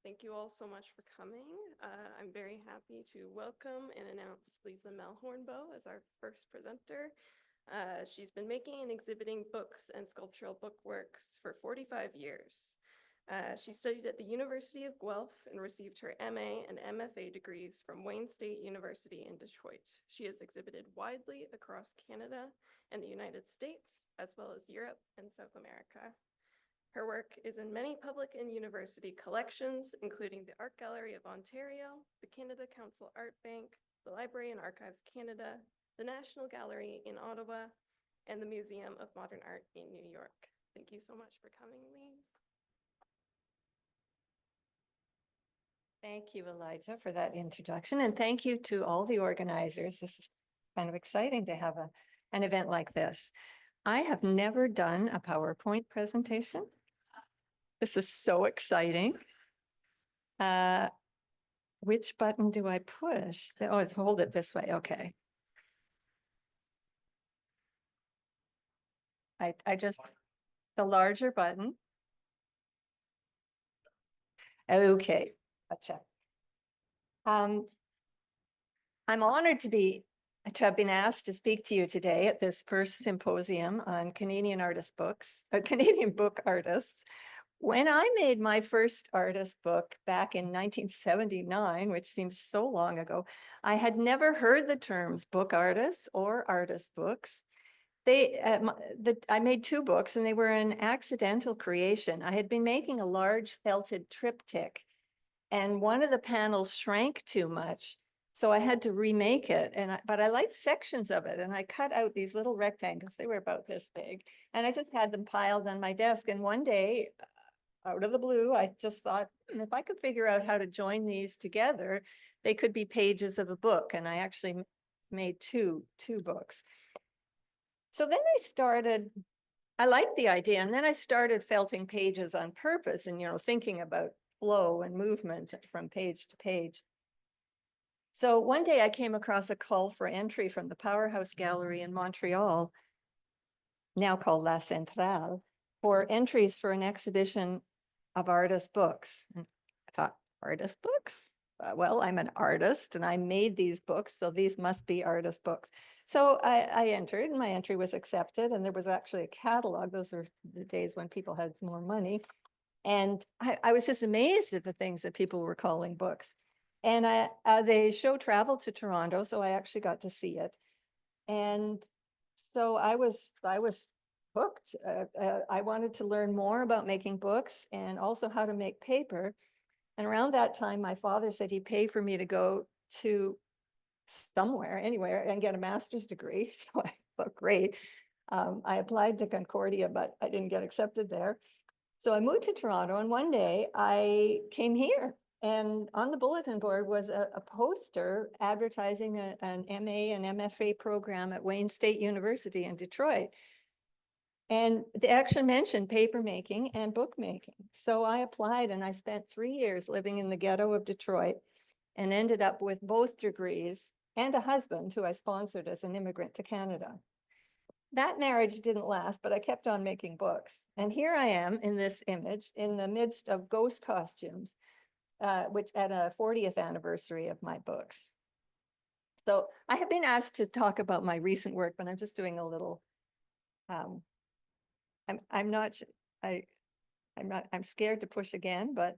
Thank you all so much for coming. I'm very happy to welcome and announce Lise Melhorn-Boe as our first presenter. She's been making and exhibiting books and sculptural bookworks for 45 years. She studied at the University of Guelph and received her MA and MFA degrees from Wayne State University in Detroit. She has exhibited widely across Canada and the United States, as well as Europe and South America. Her work is in many public and university collections, including the Art Gallery of Ontario, the Canada Council Art Bank, the Library and Archives Canada, the National Gallery in Ottawa, and the Museum of Modern Art in New York. Thank you so much for coming, Lise. Thank you, Elijah, for that introduction. And thank you to all the organizers. This is kind of exciting to have an event like this. I have never done a PowerPoint presentation. This is so exciting. Which button do I push? Oh, it's hold it this way. Okay. I just, the larger button. Okay, gotcha. I'm honored to have been asked to speak to you today at this first symposium on Canadian Canadian book artists. When I made my first artist book back in 1979, which seems so long ago, I had never heard the terms book artists or artist books. I made two books and they were an accidental creation. I had been making a large felted triptych and one of the panels shrank too much. So I had to remake it, but I liked sections of it, and I cut out these little rectangles. They were about this big, and I just had them piled on my desk. And one day, out of the blue, I just thought, if I could figure out how to join these together, they could be pages of a book. And I actually made two books. So then I liked the idea, and then I started felting pages on purpose and, thinking about flow and movement from page to page. So one day I came across a call for entry from the Powerhouse Gallery in Montreal, now called La Centrale, for entries for an exhibition of artist books. And I thought, artist books? Well, I'm an artist and I made these books, so these must be artist books. So I entered and my entry was accepted, and there was actually a catalog. Those were the days when people had more money. And I was just amazed at the things that people were calling books. And the show traveled to Toronto, so I actually got to see it. And so I was hooked. I wanted to learn more about making books and also how to make paper. And around that time, my father said he'd pay for me to go to anywhere, and get a master's degree. So I thought, great. I applied to Concordia, but I didn't get accepted there. So I moved to Toronto, and one day I came here, and on the bulletin board was a poster advertising an MA and MFA program at Wayne State University in Detroit. And they actually mentioned paper making and bookmaking. So I applied, and I spent 3 years living in the ghetto of Detroit and ended up with both degrees and a husband who I sponsored as an immigrant to Canada. That marriage didn't last, but I kept on making books. And here I am in this image in the midst of ghost costumes, which at a 40th anniversary of my books. So I have been asked to talk about my recent work, but I'm just doing a little, I'm scared to push again, but.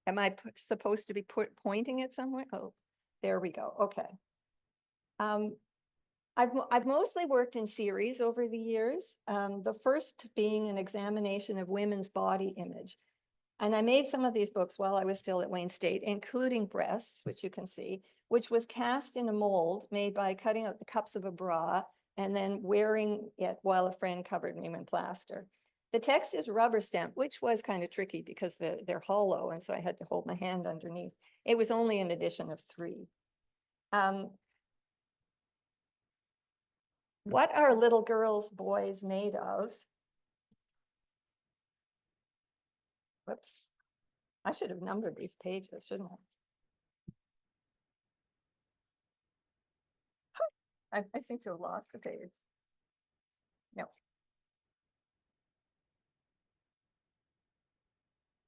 Am I supposed to be pointing it somewhere? Oh, there we go. Okay. I've mostly worked in series over the years, the first being an examination of women's body image. And I made some of these books while I was still at Wayne State, including Breasts, which you can see, which was cast in a mold made by cutting out the cups of a bra and then wearing it while a friend covered me in plaster. The text is rubber stamped, which was kind of tricky because they're hollow, and so I had to hold my hand underneath. It was only an edition of 3. What are little girls, boys made of? Whoops. I should have numbered these pages, shouldn't I? I seem to have lost the page. No.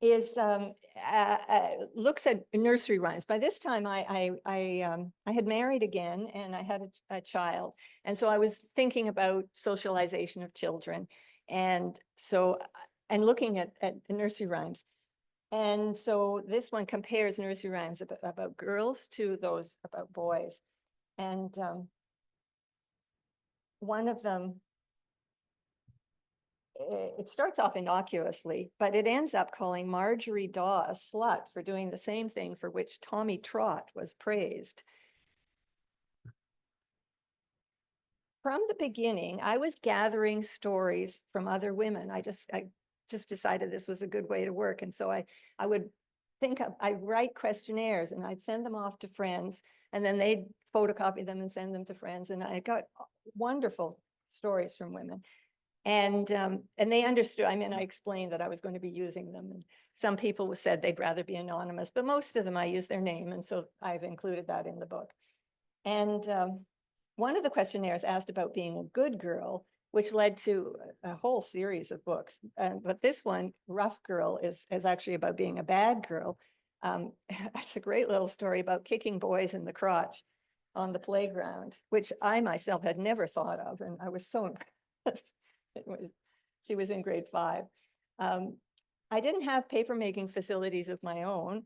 Is looks at nursery rhymes. By this time, I had married again, and I had a child, and so I was thinking about socialization of children, and so and looking at the nursery rhymes, and so this one compares nursery rhymes about girls to those about boys, and one of them. It starts off innocuously, but it ends up calling Marjorie Daw a slut for doing the same thing for which Tommy Trot was praised. From the beginning, I was gathering stories from other women. I just decided this was a good way to work. And so I would I'd write questionnaires and I'd send them off to friends, and then they'd photocopy them and send them to friends. And I got wonderful stories from women. And they understood. I mean, I explained that I was going to be using them, and some people said they'd rather be anonymous, but most of them I use their name, and so I've included that in the book. And one of the questionnaires asked about being a good girl, which led to a whole series of books. But this one, Rough Girl, is actually about being a bad girl. It's a great little story about kicking boys in the crotch on the playground, which I myself had never thought of, and I was so impressed. She was in grade 5. I didn't have paper-making facilities of my own,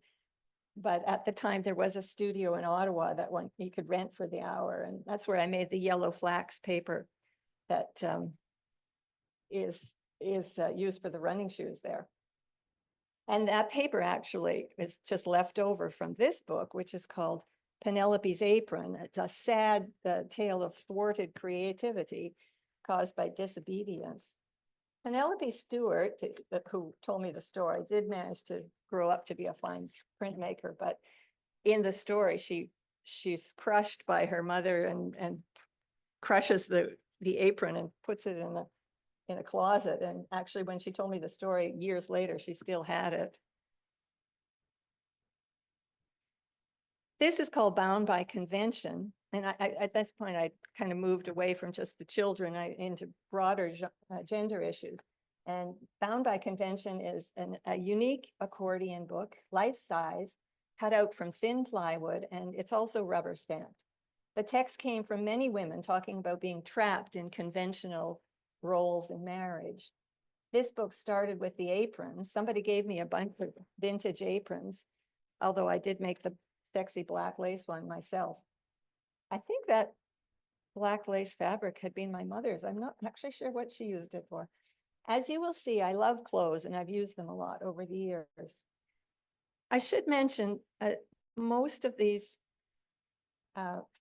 but at the time there was a studio in Ottawa that one you could rent for the hour, and that's where I made the yellow flax paper that is used for the running shoes there. And that paper actually is just left over from this book, which is called Penelope's Apron. It's a sad tale of thwarted creativity caused by disobedience. Penelope Stewart, who told me the story, did manage to grow up to be a fine printmaker, but in the story, she's crushed by her mother and crushes the apron and puts it in a closet. And actually, when she told me the story years later, she still had it. This is called Bound by Convention. And at this point, I kind of moved away from just the children into broader gender issues. And Bound by Convention is a unique accordion book, life-size, cut out from thin plywood, and it's also rubber stamped. The text came from many women talking about being trapped in conventional roles in marriage. This book started with the aprons. Somebody gave me a bunch of vintage aprons, although I did make the sexy black lace one myself. I think that black lace fabric had been my mother's. I'm not actually sure what she used it for. As you will see, I love clothes, and I've used them a lot over the years. I should mention most of these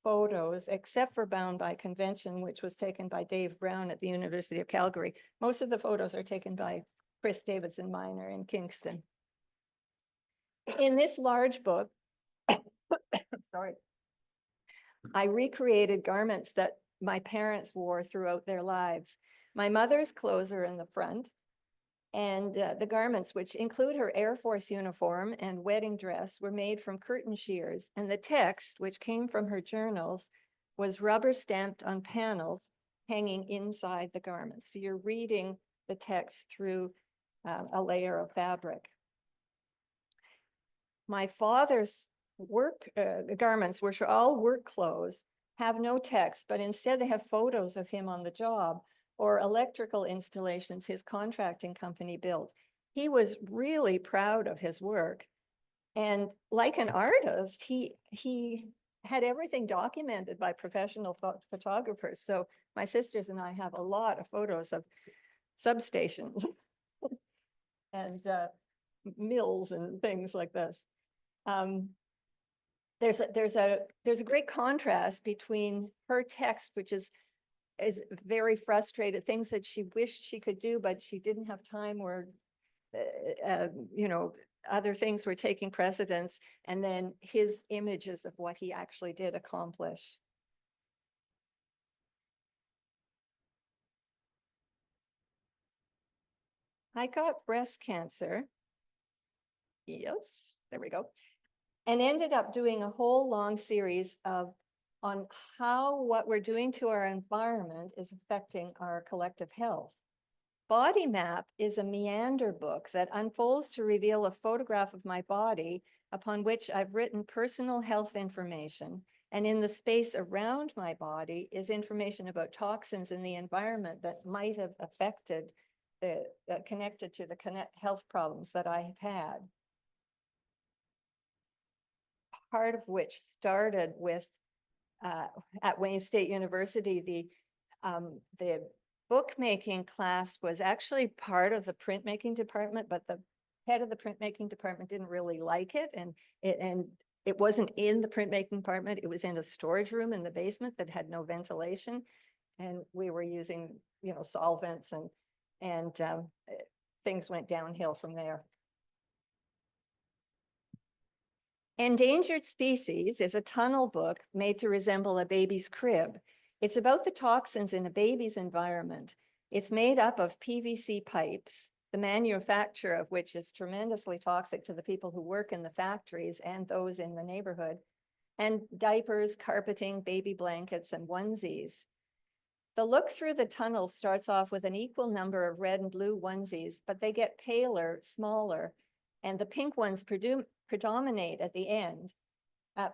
photos, except for Bound by Convention, which was taken by Dave Brown at the University of Calgary, most of the photos are taken by Chris Davidson Minor in Kingston. In this large book, sorry, I recreated garments that my parents wore throughout their lives. My mother's clothes are in the front, and the garments, which include her Air Force uniform and wedding dress, were made from curtain shears. And the text, which came from her journals, was rubber stamped on panels hanging inside the garments. So you're reading the text through a layer of fabric. My father's work garments, which are all work clothes, have no text, but instead they have photos of him on the job or electrical installations his contracting company built. He was really proud of his work. And like an artist, he had everything documented by professional photographers. So my sisters and I have a lot of photos of substations and mills and things like this. There's a great contrast between her text, which is very frustrated, things that she wished she could do, but she didn't have time, or you know, other things were taking precedence, and then his images of what he actually did accomplish. I got breast cancer. Yes, there we go. And ended up doing a whole long series of on how what we're doing to our environment is affecting our collective health. Body Map is a meander book that unfolds to reveal a photograph of my body upon which I've written personal health information. And in the space around my body is information about toxins in the environment that might have affected connected to the health problems that I have had. Part of which started with at Wayne State University, the bookmaking class was actually part of the printmaking department, but the head of the printmaking department didn't really like it, and it wasn't in the printmaking department. It was in a storage room in the basement that had no ventilation, and we were using, you know, solvents, and things went downhill from there. Endangered Species is a tunnel book made to resemble a baby's crib. It's about the toxins in a baby's environment. It's made up of PVC pipes, the manufacture of which is tremendously toxic to the people who work in the factories and those in the neighborhood, and diapers, carpeting, baby blankets, and onesies. The look through the tunnel starts off with an equal number of red and blue onesies, but they get paler, smaller, and the pink ones predominate at the end.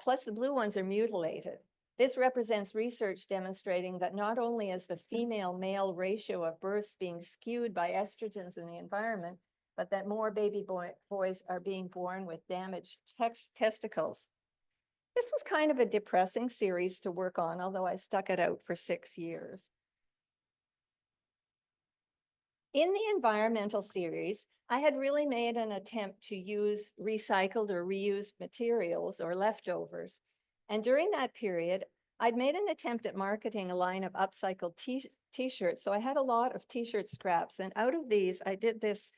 Plus the blue ones are mutilated. This represents research demonstrating that not only is the female-male ratio of births being skewed by estrogens in the environment, but that more baby boys are being born with damaged testicles. This was kind of a depressing series to work on, although I stuck it out for 6 years. In the environmental series, I had really made an attempt to use recycled or reused materials or leftovers. And during that period, I'd made an attempt at marketing a line of upcycled t-shirts. So I had a lot of t-shirt scraps. And out of these, I did this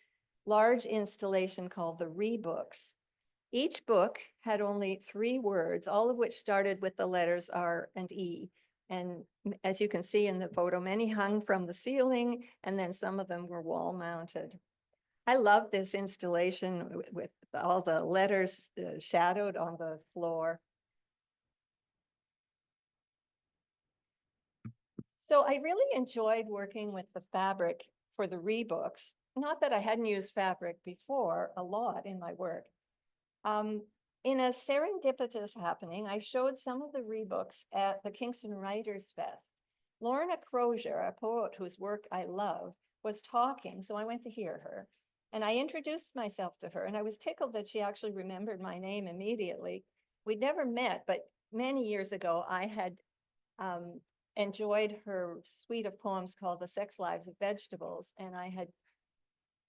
large installation called the Rebooks. Each book had only 3 words, all of which started with the letters R and E. And as you can see in the photo, many hung from the ceiling, and then some of them were wall mounted. I love this installation with all the letters shadowed on the floor. So I really enjoyed working with the fabric for the Rebooks. Not that I hadn't used fabric before a lot in my work. In a serendipitous happening, I showed some of the Rebooks at the Kingston Writers Fest. Lorna Crozier, a poet whose work I love, was talking, so I went to hear her. And I introduced myself to her, and I was tickled that she actually remembered my name immediately. We'd never met, but many years ago, I had enjoyed her suite of poems called The Sex Lives of Vegetables, and I had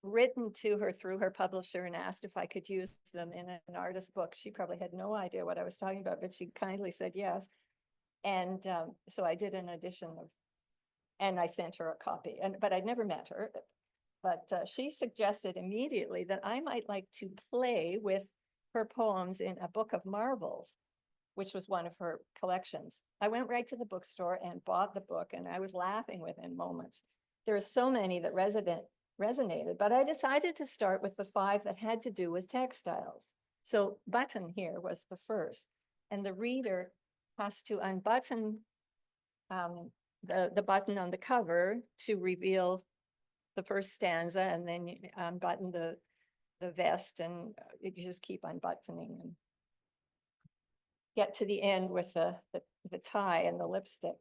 written to her through her publisher and asked if I could use them in an artist book. She probably had no idea what I was talking about, but she kindly said yes. And so I did an edition of, and I sent her a copy, but I'd never met her. But she suggested immediately that I might like to play with her poems in a book of marvels, which was one of her collections. I went right to the bookstore and bought the book, and I was laughing within moments. There are so many that resonated, but I decided to start with the 5 that had to do with textiles. So Button here was the first, and the reader has to unbutton the button on the cover to reveal the first stanza, and then you unbutton the vest, and you just keep unbuttoning and get to the end with the tie and the lipstick.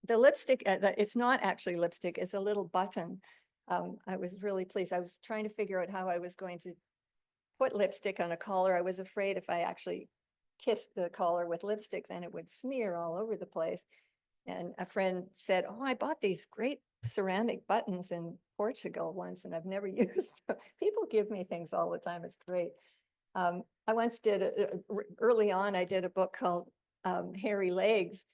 The lipstick, it's not actually lipstick, it's a little button. I was really pleased. I was trying to figure out how I was going to put lipstick on a collar. I was afraid if I actually kissed the collar with lipstick, then it would smear all over the place. And a friend said, oh, I bought these great ceramic buttons in Portugal once, and I've never used them. People give me things all the time. It's great. I once did, early on, I did a book called Hairy Legs.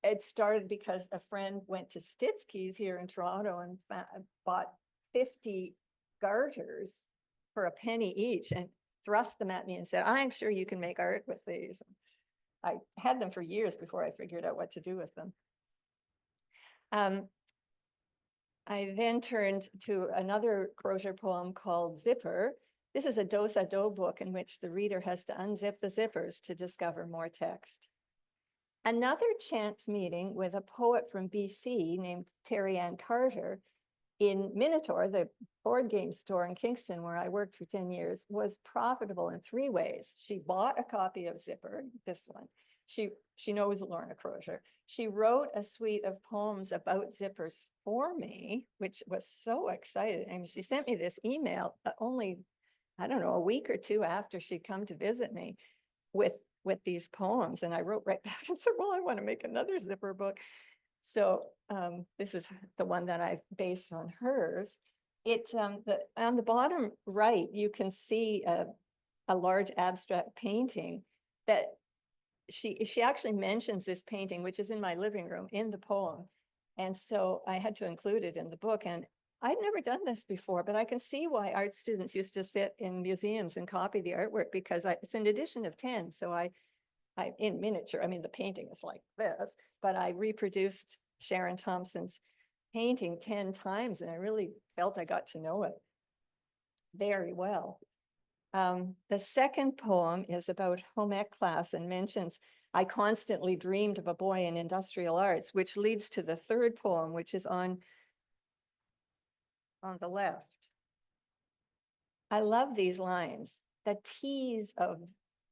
It started because a friend went to Stitzky's here in Toronto and bought 50 garters for a penny each and thrust them at me and said, I'm sure you can make art with these. I had them for years before I figured out what to do with them. I then turned to another Crozier poem called Zipper, This is a dos-a-do book in which the reader has to unzip the zippers to discover more text. Another chance meeting with a poet from BC named Terry Ann Carter in Minotaur, the board game store in Kingston, where I worked for 10 years, was profitable in 3 ways. She bought a copy of Zipper, this one. She knows Lorna Crozier. She wrote a suite of poems about zippers for me, which was so exciting. I mean, she sent me this email only, I don't know, a week or 2 after she'd come to visit me with these poems. And I wrote right back and said, well, I want to make another zipper book. So this is the one that I've based on hers. On the bottom right, you can see a large abstract painting that she actually mentions this painting, which is in my living room, in the poem. And so I had to include it in the book. And I'd never done this before, but I can see why art students used to sit in museums and copy the artwork, because it's an edition of 10. So I in miniature, I mean, the painting is like this, but I reproduced Sharon Thompson's painting 10 times, and I really felt I got to know it very well. The second poem is about home ec class and mentions, I constantly dreamed of a boy in industrial arts, which leads to the third poem, which is on the left. I love these lines, the tease of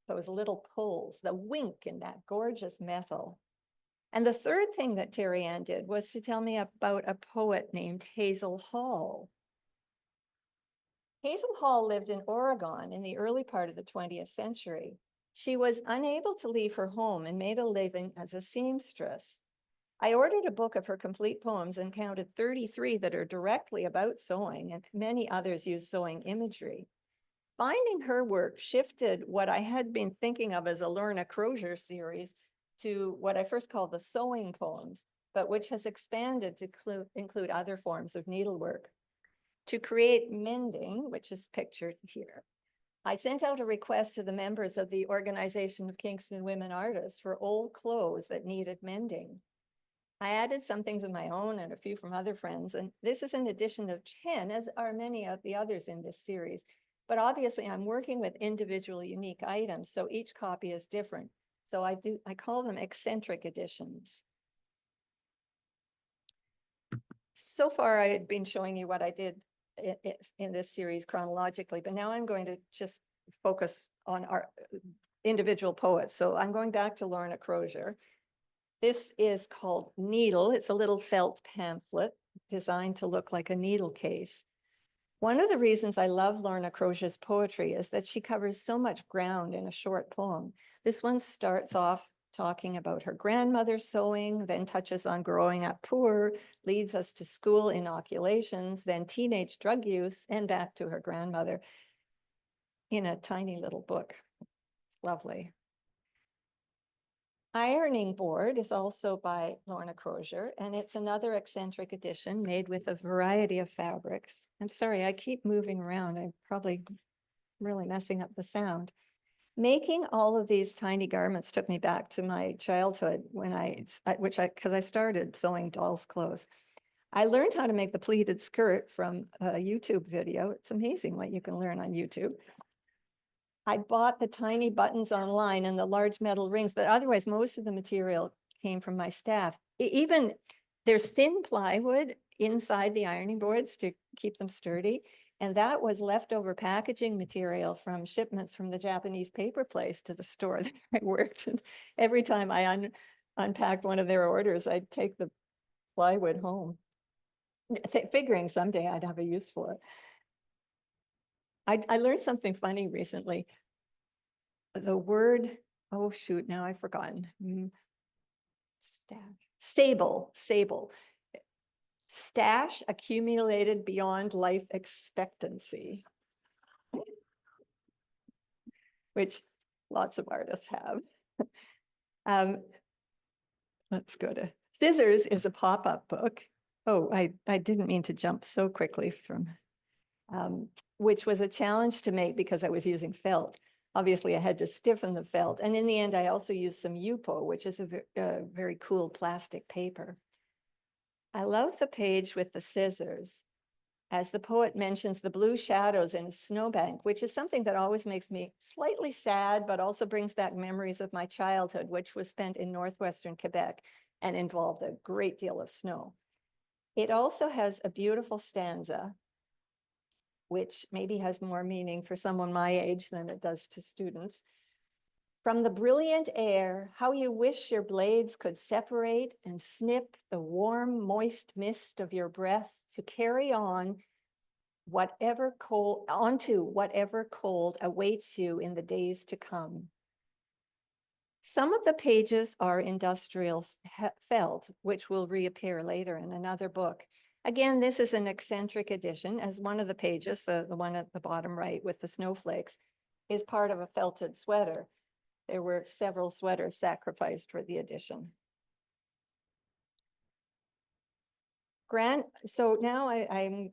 those little pulls, the wink in that gorgeous metal. And the third thing that Terry Ann did was to tell me about a poet named Hazel Hall. Hazel Hall lived in Oregon in the early part of the 20th century. She was unable to leave her home and made a living as a seamstress. I ordered a book of her complete poems and counted 33 that are directly about sewing, and many others use sewing imagery. Finding her work shifted what I had been thinking of as a Lorna Crozier series to what I first called the sewing poems, but which has expanded to include other forms of needlework. To create mending, which is pictured here, I sent out a request to the members of the Organization of Kingston Women Artists for old clothes that needed mending. I added some things of my own and a few from other friends, and this is an edition of 10, as are many of the others in this series. But obviously I'm working with individual unique items, so each copy is different. So I call them eccentric editions. So far I had been showing you what I did in this series chronologically, but now I'm going to just focus on our individual poets. So I'm going back to Lorna Crozier. This is called Needle. It's a little felt pamphlet designed to look like a needle case. One of the reasons I love Lorna Crozier's poetry is that she covers so much ground in a short poem. This one starts off talking about her grandmother sewing, then touches on growing up poor, leads us to school inoculations, then teenage drug use, and back to her grandmother in a tiny little book. It's lovely. Ironing Board is also by Lorna Crozier, and it's another eccentric edition made with a variety of fabrics. I'm sorry, I keep moving around. I'm probably really messing up the sound. Making all of these tiny garments took me back to my childhood because I started sewing dolls' clothes. I learned how to make the pleated skirt from a YouTube video. It's amazing what you can learn on YouTube. I bought the tiny buttons online and the large metal rings, but otherwise most of the material came from my staff. Even there's thin plywood inside the ironing boards to keep them sturdy. And that was leftover packaging material from shipments from the Japanese paper place to the store that I worked. And every time I unpacked one of their orders, I'd take the plywood home, figuring someday I'd have a use for it. I learned something funny recently. The word, oh shoot, now I've forgotten. Sable. Stash accumulated beyond life expectancy, which lots of artists have. Let's go to Scissors is a pop-up book. Oh, I didn't mean to jump so quickly from, which was a challenge to make because I was using felt. Obviously, I had to stiffen the felt. And in the end, I also used some Yupo, which is a very cool plastic paper. I love the page with the scissors. as the poet mentions the blue shadows in a snowbank, which is something that always makes me slightly sad, but also brings back memories of my childhood, which was spent in northwestern Quebec and involved a great deal of snow. It also has a beautiful stanza, which maybe has more meaning for someone my age than it does to students. From the brilliant air, how you wish your blades could separate and snip the warm, moist mist of your breath to carry on onto whatever cold awaits you in the days to come. Some of the pages are industrial felt, which will reappear later in another book. Again, this is an eccentric edition, as one of the pages, the one at the bottom right with the snowflakes, is part of a felted sweater. There were several sweaters sacrificed for the edition. So now I'm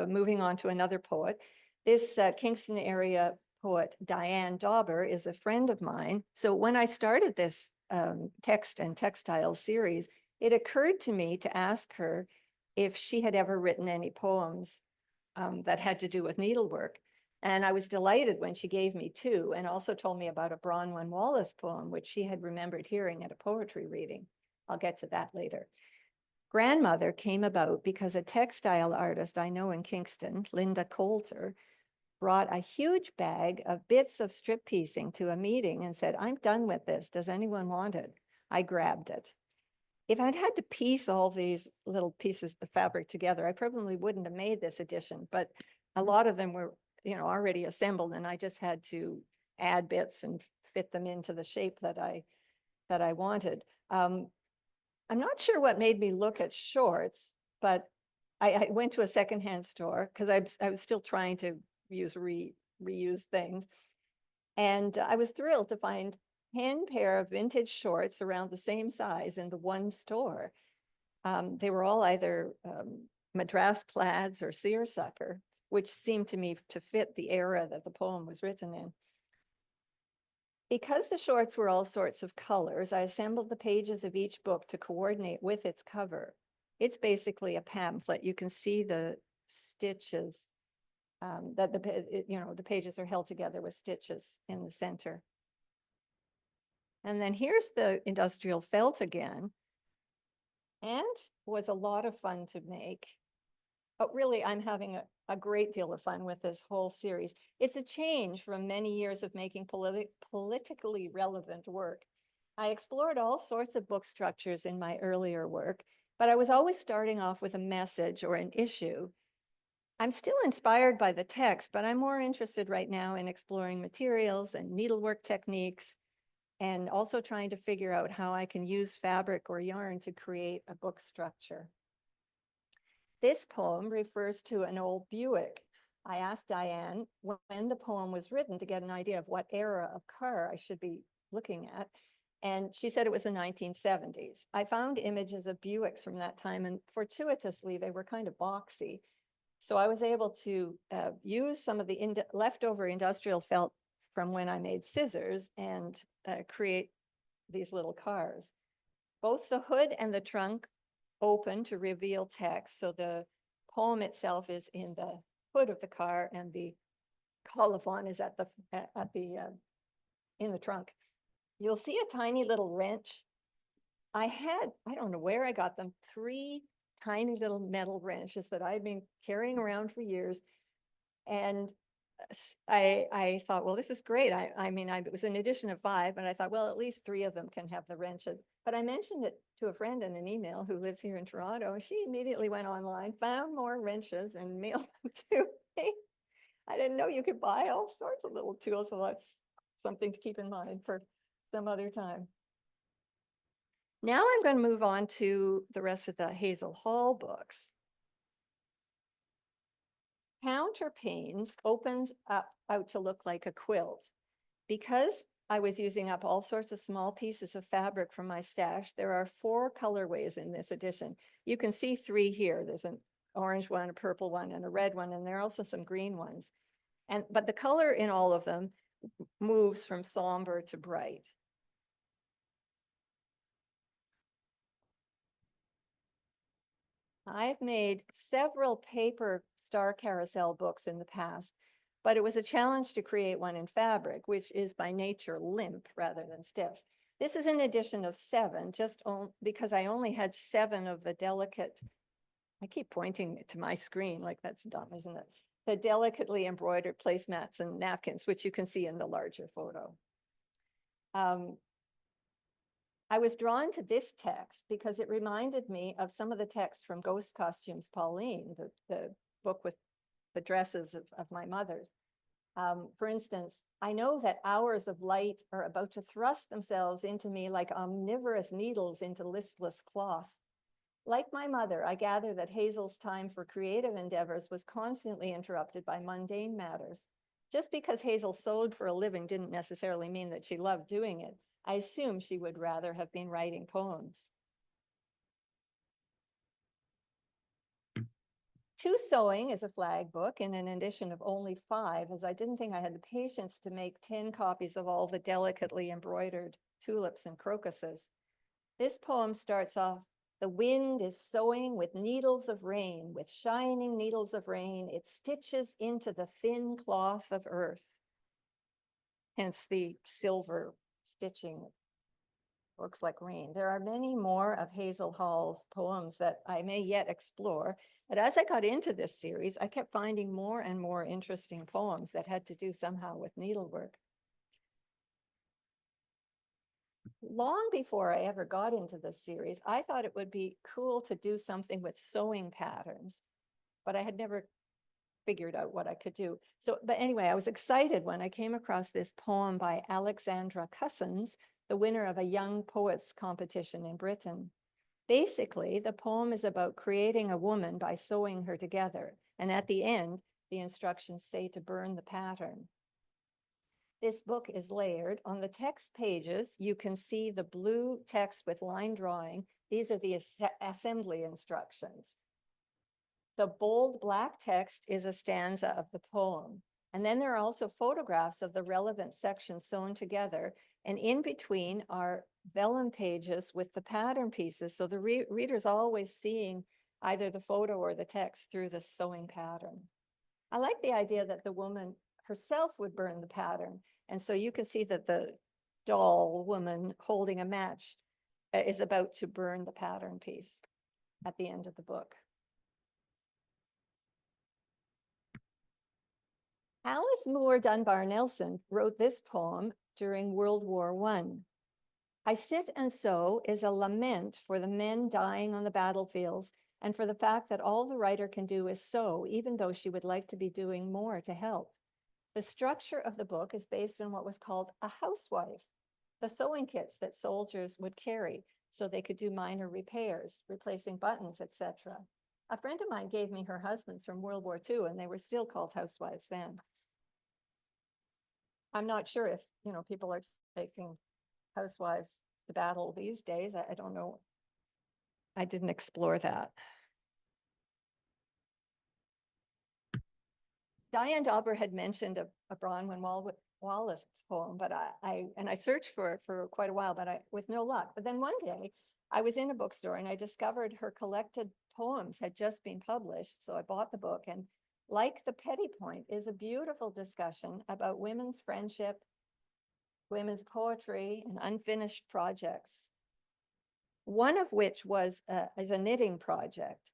moving on to another poet. This Kingston area poet, Diane Dauber, is a friend of mine. So when I started this text and textiles series, it occurred to me to ask her if she had ever written any poems that had to do with needlework. And I was delighted when she gave me two, and also told me about a Bronwyn Wallace poem, which she had remembered hearing at a poetry reading. I'll get to that later. Grandmother came about because a textile artist I know in Kingston, Linda Coulter, brought a huge bag of bits of strip piecing to a meeting and said, "I'm done with this. Does anyone want it?" I grabbed it. If I'd had to piece all these little pieces of fabric together, I probably wouldn't have made this edition, but a lot of them were, already assembled, and I just had to add bits and fit them into the shape that I wanted. I'm not sure what made me look at shorts, but I went to a secondhand store because I was still trying to reuse things. And I was thrilled to find 10 pair of vintage shorts around the same size in the one store. They were all either Madras plaids or seersucker, which seemed to me to fit the era that the poem was written in. Because the shorts were all sorts of colors, I assembled the pages of each book to coordinate with its cover. It's basically a pamphlet. You can see the stitches that the pages are held together with stitches in the center. And then here's the industrial felt again, and was a lot of fun to make. But really, I'm having a great deal of fun with this whole series. It's a change from many years of making politically relevant work. I explored all sorts of book structures in my earlier work, but I was always starting off with a message or an issue. I'm still inspired by the text, but I'm more interested right now in exploring materials and needlework techniques, and also trying to figure out how I can use fabric or yarn to create a book structure. This poem refers to an old Buick. I asked Diane when the poem was written to get an idea of what era of car I should be looking at. And she said it was the 1970s. I found images of Buicks from that time, and fortuitously, they were kind of boxy. So I was able to use some of the leftover industrial felt from when I made scissors and create these little cars. Both the hood and the trunk open to reveal text. So the poem itself is in the hood of the car, and the colophon is in the trunk. You'll see a tiny little wrench. I don't know where I got them, 3 tiny little metal wrenches that I've been carrying around for years. And I thought, well, this is great. It was an edition of 5, and I thought, well, at least 3 of them can have the wrenches. But I mentioned it to a friend in an email who lives here in Toronto. She immediately went online, found more wrenches, and mailed them to me. I didn't know you could buy all sorts of little tools, so that's something to keep in mind for some other time. Now I'm going to move on to the rest of the Hazel Hall books. Counterpanes opens out to look like a quilt. Because I was using up all sorts of small pieces of fabric from my stash, there are 4 colorways in this edition. You can see 3 here. There's an orange one, a purple one, and a red one, and there are also some green ones. But the color in all of them moves from somber to bright. I've made several paper star carousel books in the past, but it was a challenge to create one in fabric, which is by nature limp rather than stiff. This is an edition of 7, because I only had 7 of the delicate, I keep pointing to my screen like that's dumb, isn't it? The delicately embroidered placemats and napkins, which you can see in the larger photo. I was drawn to this text because it reminded me of some of the text from Ghost Costumes Pauline, the book with the dresses of my mother's. For instance, I know that hours of light are about to thrust themselves into me like omnivorous needles into listless cloth. Like my mother, I gather that Hazel's time for creative endeavors was constantly interrupted by mundane matters. Just because Hazel sewed for a living didn't necessarily mean that she loved doing it. I assume she would rather have been writing poems. To Sewing is a flag book in an edition of only 5, as I didn't think I had the patience to make 10 copies of all the delicately embroidered tulips and crocuses. This poem starts off, "The wind is sewing with needles of rain, with shining needles of rain, it stitches into the thin cloth of earth." Hence the silver stitching. Looks like rain. There are many more of Hazel Hall's poems that I may yet explore, but as I got into this series, I kept finding more and more interesting poems that had to do somehow with needlework. Long before I ever got into this series, I thought it would be cool to do something with sewing patterns, but I had never figured out what I could do. But anyway, I was excited when I came across this poem by Alexandra Cussons, the winner of a young poets competition in Britain. Basically, the poem is about creating a woman by sewing her together. And at the end, the instructions say to burn the pattern. This book is layered. On the text pages, you can see the blue text with line drawing. These are the assembly instructions. The bold black text is a stanza of the poem. And then there are also photographs of the relevant sections sewn together. And in between are vellum pages with the pattern pieces. So the reader's always seeing either the photo or the text through the sewing pattern. I like the idea that the woman herself would burn the pattern. And so you can see that the doll woman holding a match is about to burn the pattern piece at the end of the book. Alice Moore Dunbar Nelson wrote this poem during World War I Sit and Sew is a lament for the men dying on the battlefields and for the fact that all the writer can do is sew, even though she would like to be doing more to help. The structure of the book is based on what was called a housewife, the sewing kits that soldiers would carry so they could do minor repairs, replacing buttons, etc. A friend of mine gave me her husband's from World War II, and they were still called housewives then. I'm not sure if, people are taking housewives to battle these days. I don't know. I didn't explore that. Diane Dauber had mentioned a Bronwyn Wallace poem, but I searched for it for quite a while, but with no luck. But then one day I was in a bookstore and I discovered her collected poems had just been published. So I bought the book, and like The Petty Point is a beautiful discussion about women's friendship, women's poetry, and unfinished projects. One of which is a knitting project.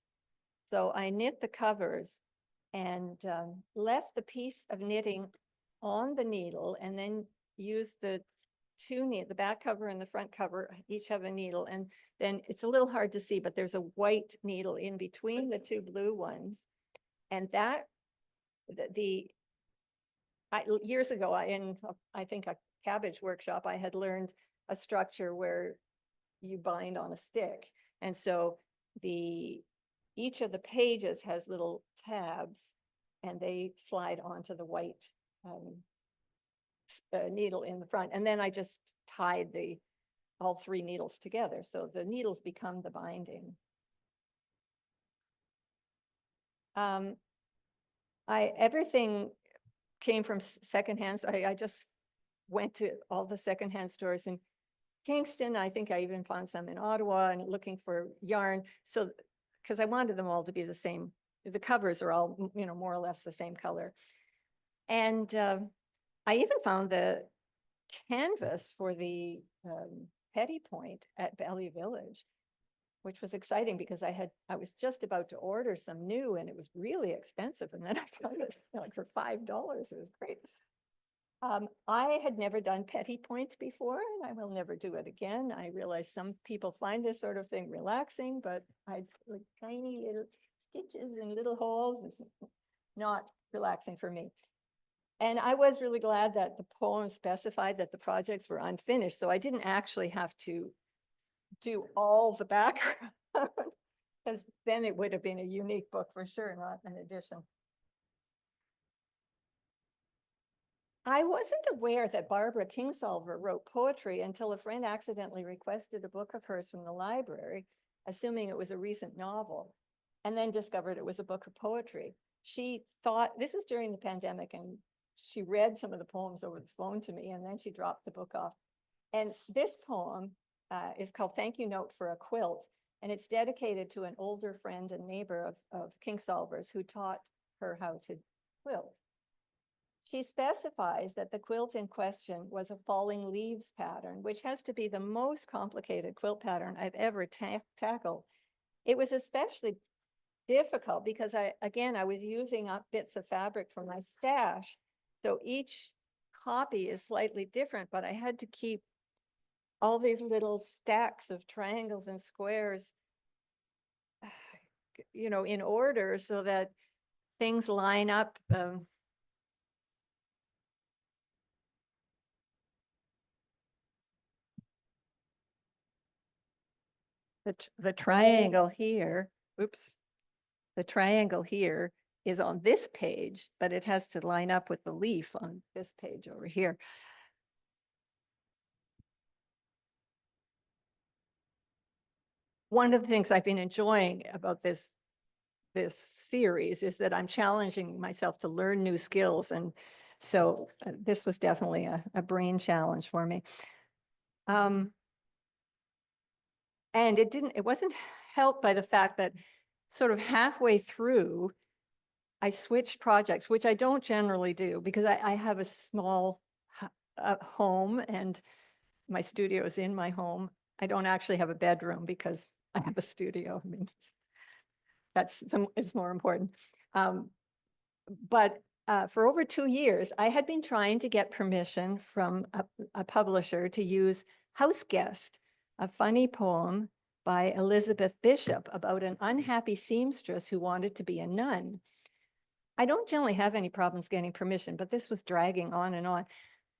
So I knit the covers and left the piece of knitting on the needle, and then used the back cover and the front cover each have a needle, and then it's a little hard to see, but there's a white needle in between the 2 blue ones. And that years ago, in I think a cabbage workshop, I had learned a structure where you bind on a stick, and so each of the pages has little tabs, and they slide onto the white needle in the front. And then I just tied all 3 needles together, so the needles become the binding. Everything came from secondhand. I just went to all the secondhand stores in Kingston. I think I even found some in Ottawa, and looking for yarn. So because I wanted them all to be the same. The covers are all, more or less the same color. And I even found the canvas for the Petty Point at Valley Village, which was exciting because I was just about to order some new and it was really expensive. And then I found this like for $5. It was great. I had never done Petty Point before and I will never do it again. I realize some people find this sort of thing relaxing, but I like tiny little stitches and little holes. It's not relaxing for me. And I was really glad that the poem specified that the projects were unfinished. So I didn't actually have to do all the background because then it would have been a unique book for sure, not an edition. I wasn't aware that Barbara Kingsolver wrote poetry until a friend accidentally requested a book of hers from the library, assuming it was a recent novel, and then discovered it was a book of poetry. She thought, this was during the pandemic, and she read some of the poems over the phone to me, and then she dropped the book off. And this poem is called Thank You Note for a Quilt, and it's dedicated to an older friend and neighbor of Kingsolver's who taught her how to quilt. She specifies that the quilt in question was a falling leaves pattern, which has to be the most complicated quilt pattern I've ever tackled. It was especially difficult because I was using up bits of fabric from my stash. So each copy is slightly different, but I had to keep all these little stacks of triangles and squares, in order so that things line up. The triangle here, oops, the triangle here is on this page, but it has to line up with the leaf on this page over here. One of the things I've been enjoying about this series is that I'm challenging myself to learn new skills. And so this was definitely a brain challenge for me. And it wasn't helped by the fact that sort of halfway through, I switched projects, which I don't generally do because I have a small home and my studio is in my home. I don't actually have a bedroom because I have a studio. I mean, it's more important. But for over 2 years, I had been trying to get permission from a publisher to use House Guest, a funny poem by Elizabeth Bishop about an unhappy seamstress who wanted to be a nun. I don't generally have any problems getting permission, but this was dragging on and on.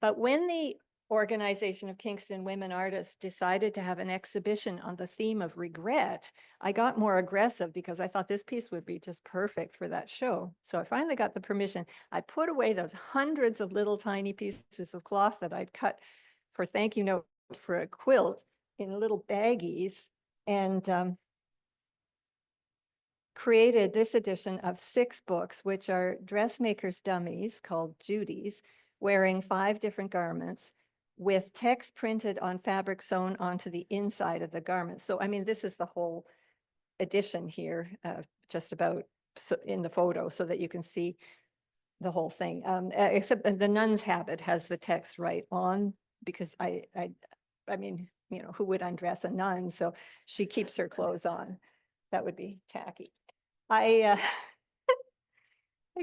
But when the Organization of Kingston Women Artists decided to have an exhibition on the theme of regret, I got more aggressive because I thought this piece would be just perfect for that show. So I finally got the permission. I put away those hundreds of little tiny pieces of cloth that I'd cut for Thank You Note for a Quilt in little baggies and created this edition of 6 books, which are dressmakers' dummies called Judy's, wearing 5 different garments with text printed on fabric sewn onto the inside of the garment. So, I mean, this is the whole edition here, just about in the photo so that you can see the whole thing. Except the nun's habit has the text right on because I mean, who would undress a nun? So she keeps her clothes on. That would be tacky. I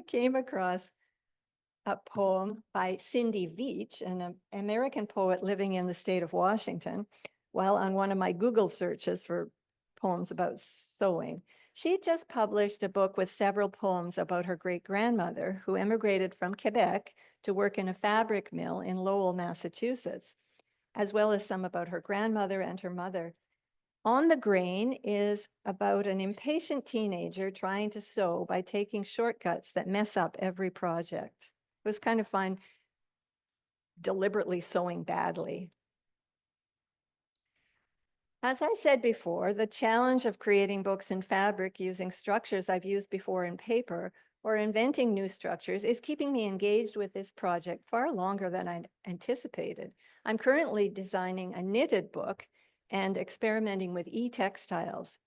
came across a poem by Cindy Veach, an American poet living in the state of Washington, while on one of my Google searches for poems about sewing. She just published a book with several poems about her great-grandmother who emigrated from Quebec to work in a fabric mill in Lowell, Massachusetts, as well as some about her grandmother and her mother. On the Grain is about an impatient teenager trying to sew by taking shortcuts that mess up every project. It was kind of fun deliberately sewing badly. As I said before, the challenge of creating books in fabric using structures I've used before in paper or inventing new structures is keeping me engaged with this project far longer than I anticipated. I'm currently designing a knitted book and experimenting with e-textiles.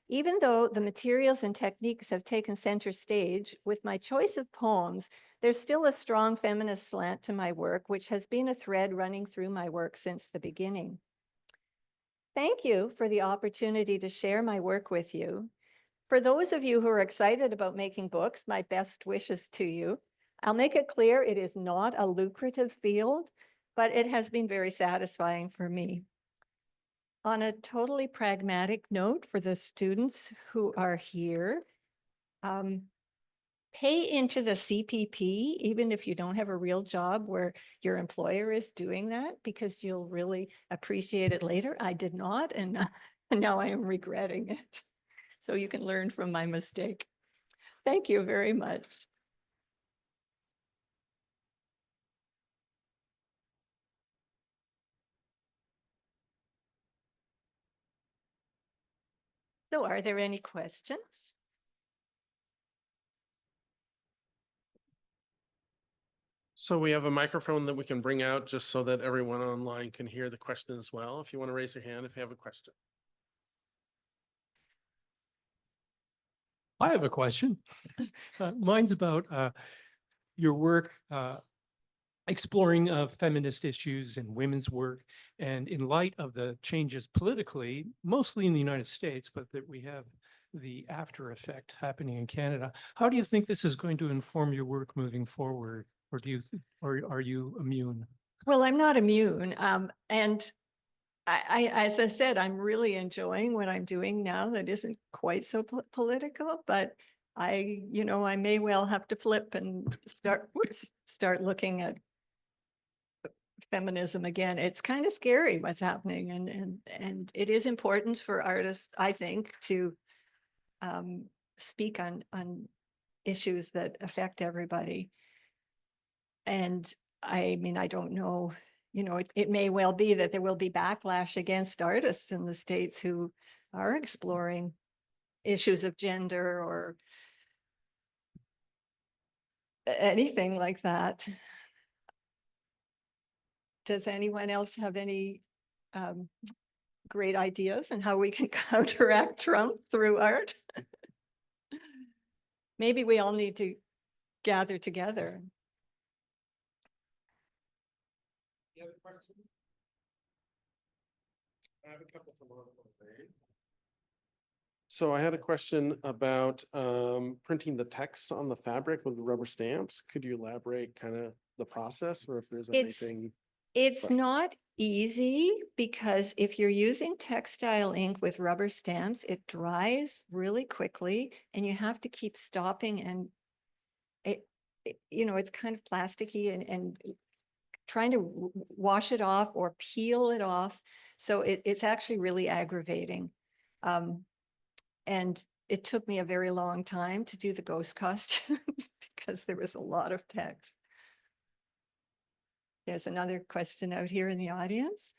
Even though the materials and techniques have taken center stage, with my choice of poems, there's still a strong feminist slant to my work, which has been a thread running through my work since the beginning. Thank you for the opportunity to share my work with you. For those of you who are excited about making books, my best wishes to you. I'll make it clear it is not a lucrative field, but it has been very satisfying for me. On a totally pragmatic note, for the students who are here, pay into the CPP, even if you don't have a real job where your employer is doing that, because you'll really appreciate it later. I did not, and now I am regretting it. So you can learn from my mistake. Thank you very much. So are there any questions? So we have a microphone that we can bring out just so that everyone online can hear the question as well. If you want to raise your hand if you have a question. I have a question. Mine's about your work exploring feminist issues and women's work. And in light of the changes politically, mostly in the United States, but that we have the after effect happening in Canada, how do you think this is going to inform your work moving forward? Or or are you immune? Well, I'm not immune. And as I said, I'm really enjoying what I'm doing now that isn't quite so political, but I may well have to flip and start looking at feminism again. It's kind of scary what's happening, and it is important for artists, I think, to speak on issues that affect everybody. And I mean, I don't know, it may well be that there will be backlash against artists in the States who are exploring issues of gender or anything like that. Does anyone else have any great ideas on how we can counteract Trump through art? Maybe we all need to gather together. You have a question? I have a couple from online. So I had a question about printing the text on the fabric with the rubber stamps. Could you elaborate kind of the process, or if there's anything? It's not easy, because if you're using textile ink with rubber stamps, it dries really quickly and you have to keep stopping, and it's kind of plasticky and trying to wash it off or peel it off. So it's actually really aggravating. And it took me a very long time to do the ghost costumes because there was a lot of text. There's another question out here in the audience.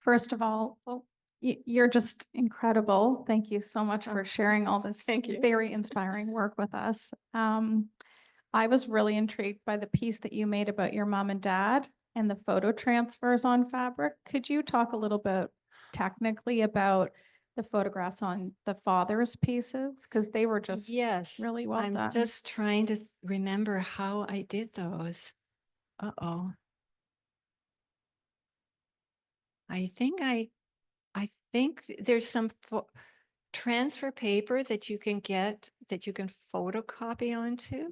First of all, you're just incredible. Thank you so much for sharing all this Thank you. very inspiring work with us. I was really intrigued by the piece that you made about your mom and dad and the photo transfers on fabric. Could you talk a little bit technically about the photographs on the father's pieces? Because they were just really well done. I'm just trying to remember how I did those. Uh-oh. I think there's some transfer paper that you can get that you can photocopy onto.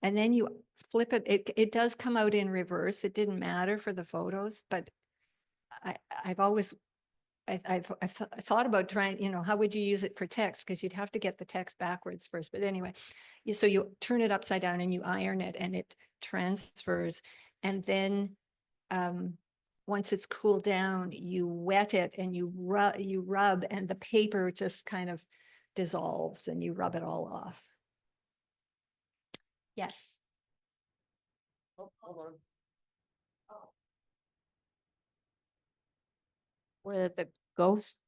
And then you flip it. It does come out in reverse. It didn't matter for the photos, but I've thought about trying, how would you use it for text? Because you'd have to get the text backwards first. But anyway, so you turn it upside down and you iron it and it transfers. And then once it's cooled down, you wet it and you rub, and the paper just kind of dissolves and you rub it all off. Yes. Oh, hold on. Were the ghost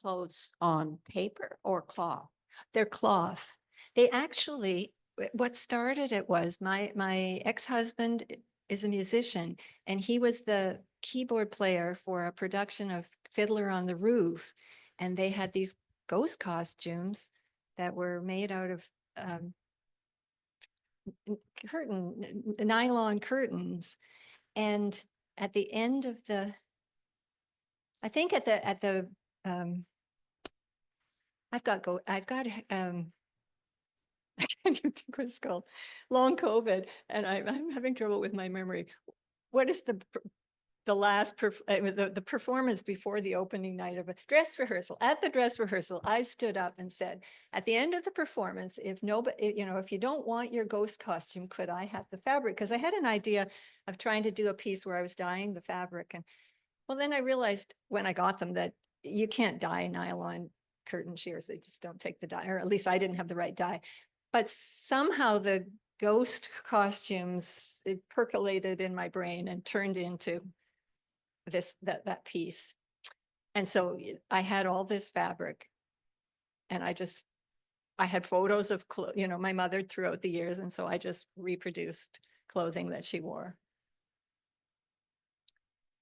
clothes on paper or cloth? They're cloth. They actually, what started it was my ex-husband is a musician, and he was the keyboard player for a production of Fiddler on the Roof. And they had these ghost costumes that were made out of nylon curtains. And at the end of the, I think at the, I can't even think what it's called, long COVID, and I'm having trouble with my memory. What is the last, the performance before the opening night of a dress rehearsal? At the dress rehearsal, I stood up and said, at the end of the performance, if nobody, if you don't want your ghost costume, could I have the fabric? Because I had an idea of trying to do a piece where I was dyeing the fabric. And well, then I realized when I got them that you can't dye nylon curtain shears. They just don't take the dye, or at least I didn't have the right dye. But somehow the ghost costumes, it percolated in my brain and turned into that piece. And so I had all this fabric, and I had photos of my mother throughout the years, and so I just reproduced clothing that she wore.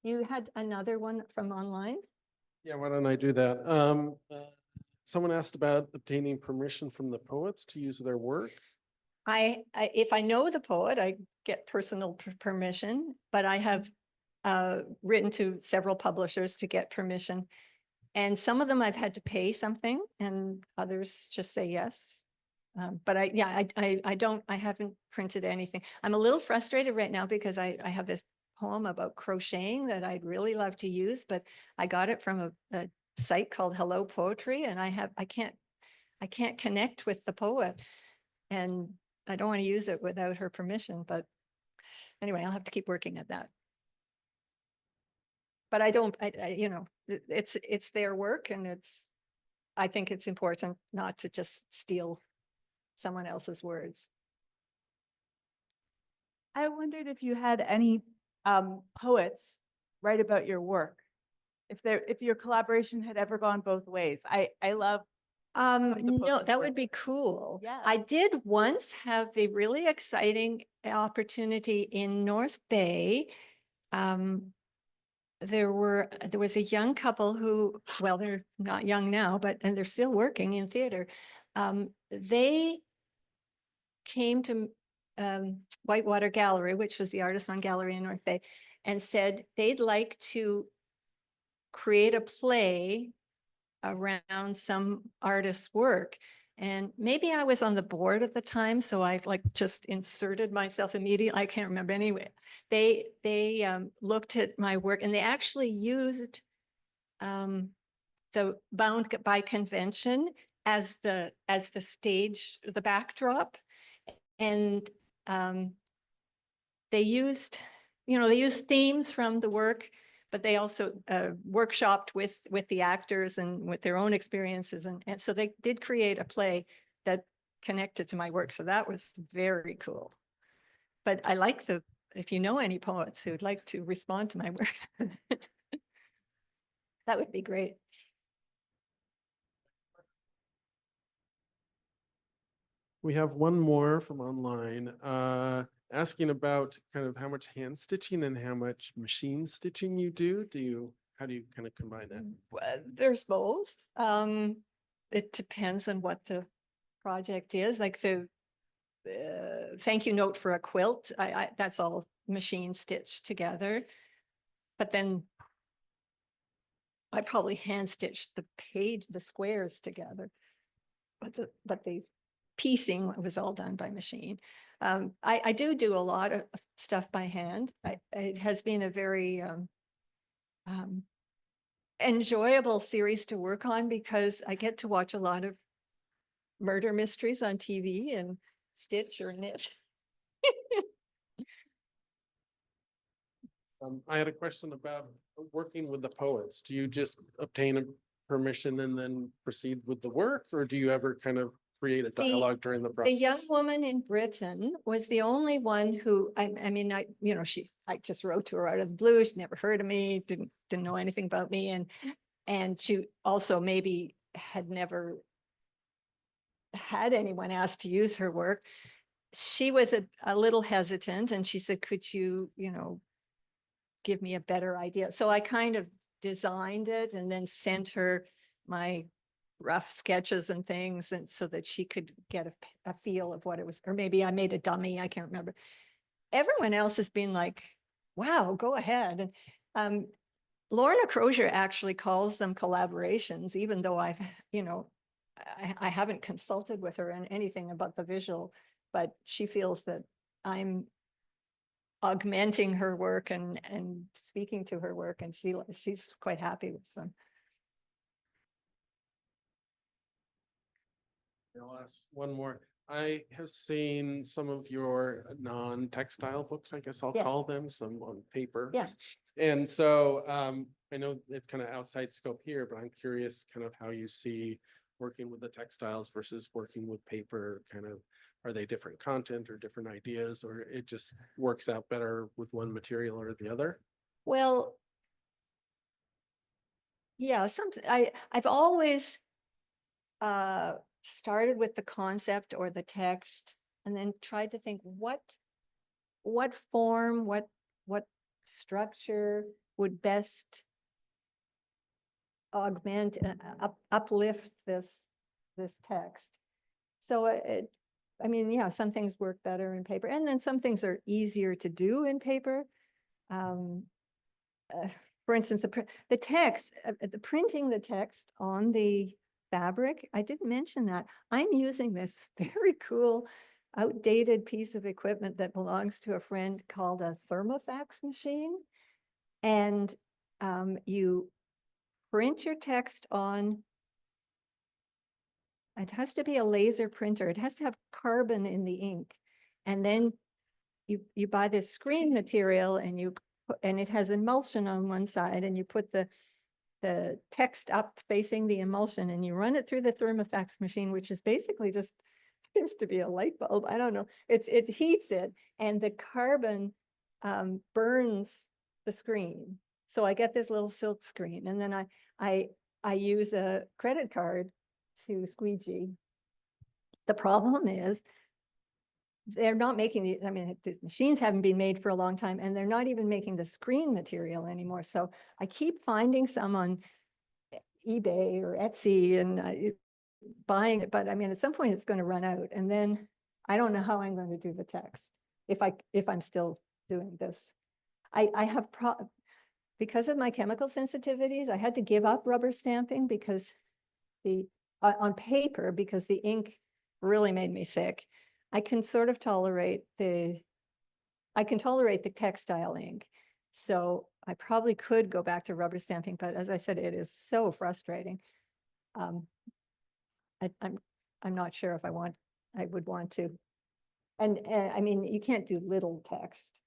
You had another one from online? Yeah, why don't I do that? Someone asked about obtaining permission from the poets to use their work. If I know the poet, I get personal permission, but I have written to several publishers to get permission. And some of them I've had to pay something, and others just say yes. But I haven't printed anything. I'm a little frustrated right now because I have this poem about crocheting that I'd really love to use, but I got it from a site called Hello Poetry, and I can't connect with the poet, and I don't want to use it without her permission. But anyway, I'll have to keep working at that. But it's their work, and I think it's important not to just steal someone else's words. I wondered if you had any poets write about your work, if your collaboration had ever gone both ways. I love of the books No, you've that would written. be cool. Yeah. I did once have a really exciting opportunity in North Bay. There was a young couple who, well, they're not young now, and they're still working in theater. They came to Whitewater Gallery, which was the artist on gallery in North Bay, and said they'd like to create a play around some artist's work. And maybe I was on the board at the time, so I just inserted myself immediately. I can't remember anyway. They looked at my work, and they actually used the Bound by Convention as the stage, the backdrop. And they used themes from the work, but they also workshopped with the actors and with their own experiences. And so they did create a play that connected to my work. So that was very cool. But I like if you know any poets who'd like to respond to my work, that would be great. We have one more from online, asking about kind of how much hand stitching and how much machine stitching you do. How do you kind of combine that? Well, there's both. It depends on what the project is. Like the thank you note for a quilt, that's all machine stitched together. But then I probably hand stitched the squares together. But the piecing was all done by machine. I do a lot of stuff by hand. It has been a very enjoyable series to work on because I get to watch a lot of murder mysteries on TV and stitch or knit. I had a question about working with the poets. Do you just obtain a permission and then proceed with the work, or do you ever kind of create a dialogue during the The process? young woman in Britain was the only one who, I just wrote to her out of the blue. She never heard of me, didn't know anything about me. And she also maybe had never had anyone asked to use her work. She was a little hesitant, and she said, could you, give me a better idea. So I kind of designed it and then sent her my rough sketches and things, and so that she could get a feel of what it was, or maybe I made a dummy, I can't remember. Everyone else has been like, wow, go ahead. And Lorna Crozier actually calls them collaborations, even though I've, I haven't consulted with her on anything about the visual, but she feels that I'm augmenting her work and speaking to her work, and she's quite happy with them. I'll ask one more. I have seen some of your non-textile books, I guess I'll Yeah. call them, some on paper. Yeah. And so I know it's kind of outside scope here, but I'm curious kind of how you see working with the textiles versus working with paper. Kind of, are they different content or different ideas, or it just works out better with one material or the other? Well, yeah, I've always started with the concept or the text, and then tried to think what form, what structure would best augment, uplift this text. So I mean, yeah, some things work better in paper, and then some things are easier to do in paper. For instance, the text, the printing the text on the fabric, I didn't mention that. I'm using this very cool outdated piece of equipment that belongs to a friend called a thermofax machine. And you print your text on, it has to be a laser printer. It has to have carbon in the ink. And then you buy this screen material, and and it has emulsion on one side, and you put the text up facing the emulsion, and you run it through the thermofax machine, which is basically just seems to be a light bulb. I don't know. It heats it, and the carbon burns the screen. So I get this little silk screen, and then I use a credit card to squeegee. The problem is they're not making the, I mean, the machines haven't been made for a long time, and they're not even making the screen material anymore. So I keep finding some on eBay or Etsy and buying it. But I mean, at some point it's going to run out, and then I don't know how I'm going to do the text if I'm still doing this. I have because of my chemical sensitivities, I had to give up rubber stamping because on paper, because the ink really made me sick. I can sort of tolerate the textile ink. So I probably could go back to rubber stamping, but as I said, it is so frustrating. I'm not sure if I would want to. And I mean, you can't do little text.